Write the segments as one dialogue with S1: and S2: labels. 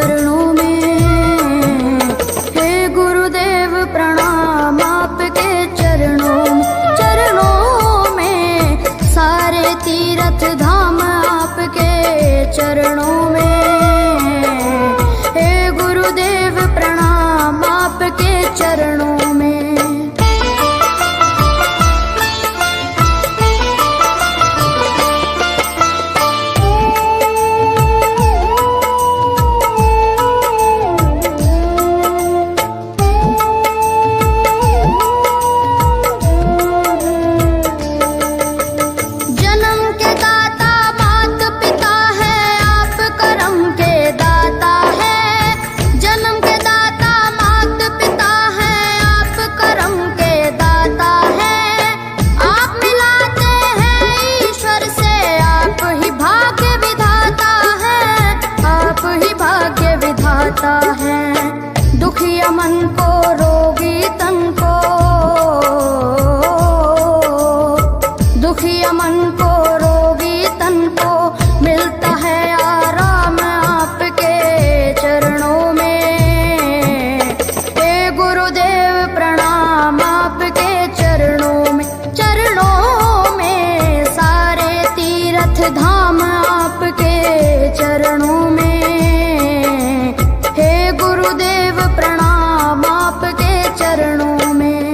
S1: चरणों में। हे गुरुदेव प्रणाम आपके चरणों में, सारे तीर्थ धाम आपके चरणों में। हे गुरुदेव प्रणाम आपके चरणों में। है दुखिया मन को, रोगी तन को, दुखिया मन को, रोगी तन को मिलता है आराम आपके चरणों में। हे गुरुदेव प्रणाम आपके चरणों में, चरणों में, सारे तीर्थ धाम आपके चरणों में। गुरुदेव प्रणाम आपके चरणों में।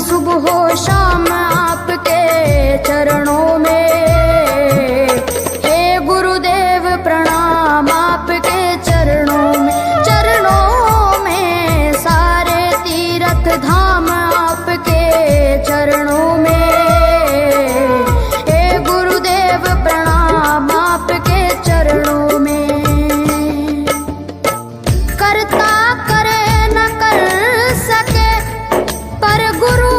S1: सुबह हो शाम आपके चरणों में। हे गुरुदेव प्रणाम आपके चरणों में, चरणों में, सारे तीर्थ धाम आपके चरणों में। हे गुरुदेव प्रणाम आपके चरणों में। करता करे न कर सके पर गुरु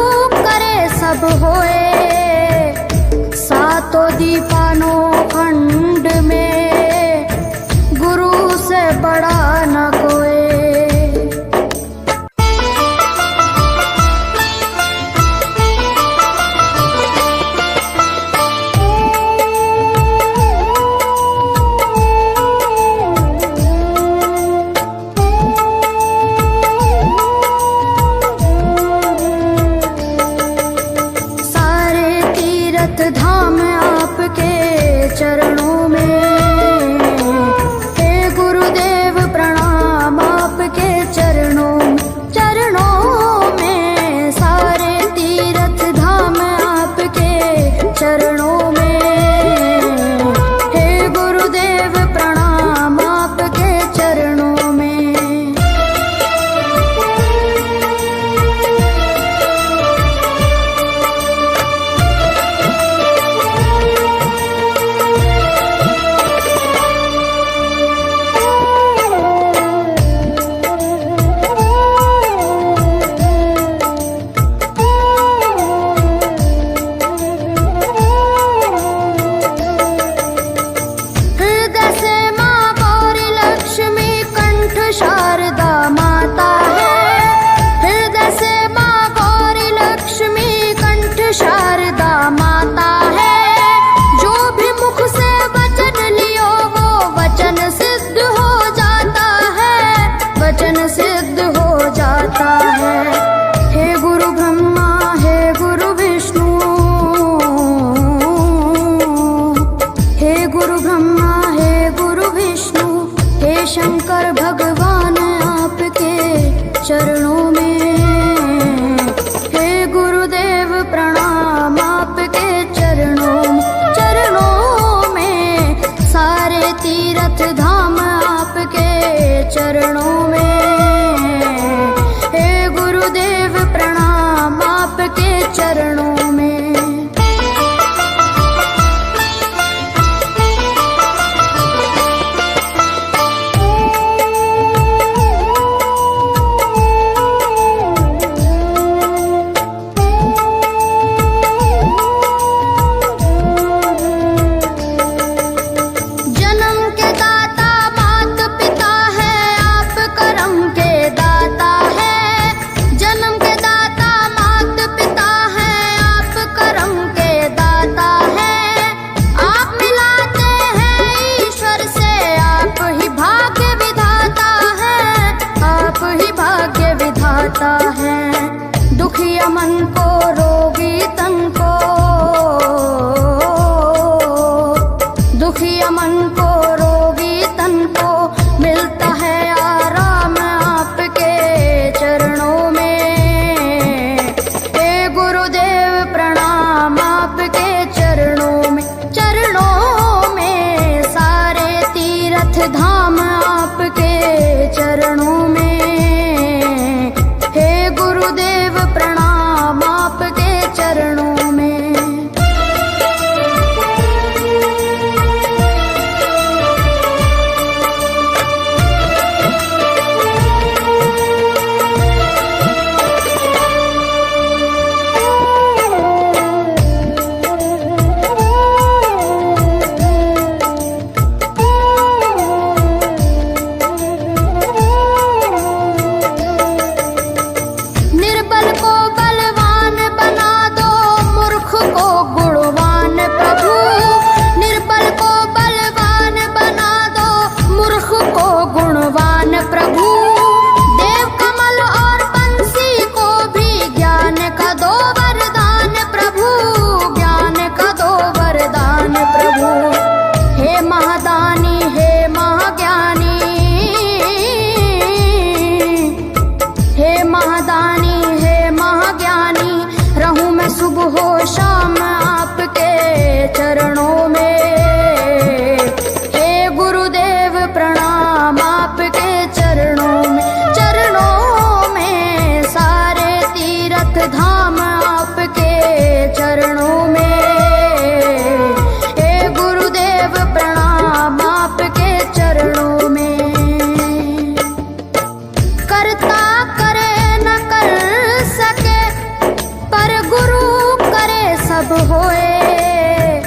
S1: सब होए, सातों दीपानों खंड में गुरु से बड़ा न कोई। धाम आपके चरणों में। हे गुरुदेव प्रणाम आपके चरणों में, सारे तीर्थ धाम आपके चरणों में। हे गुरुदेव प्रणाम आपके चरणों में। शंकर भगवान आपके चरणों में। हे गुरुदेव प्रणाम आपके चरणों में, सारे तीर्थ धाम आपके चरणों में। हे गुरुदेव प्रणाम आपके चरणों में। दुखिया मन को रोगी तन को, दुखिया मन को रोगी तन को मिलता है आराम आपके चरणों में। हे गुरुदेव प्रणाम आपके चरणों में, सारे तीर्थ धाम आपके चरणों में। गुरुदेव प्रणाम आपके चरणों में। सुबह हो शाम आपके चरणों में। हे गुरुदेव प्रणाम आपके चरणों में, सारे तीर्थ धाम आपके चरणों में। हे गुरुदेव प्रणाम आपके चरणों में। करता करे न कर सके पर गुरु सब होए,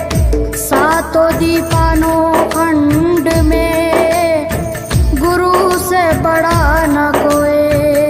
S1: सातों दीपानो खंड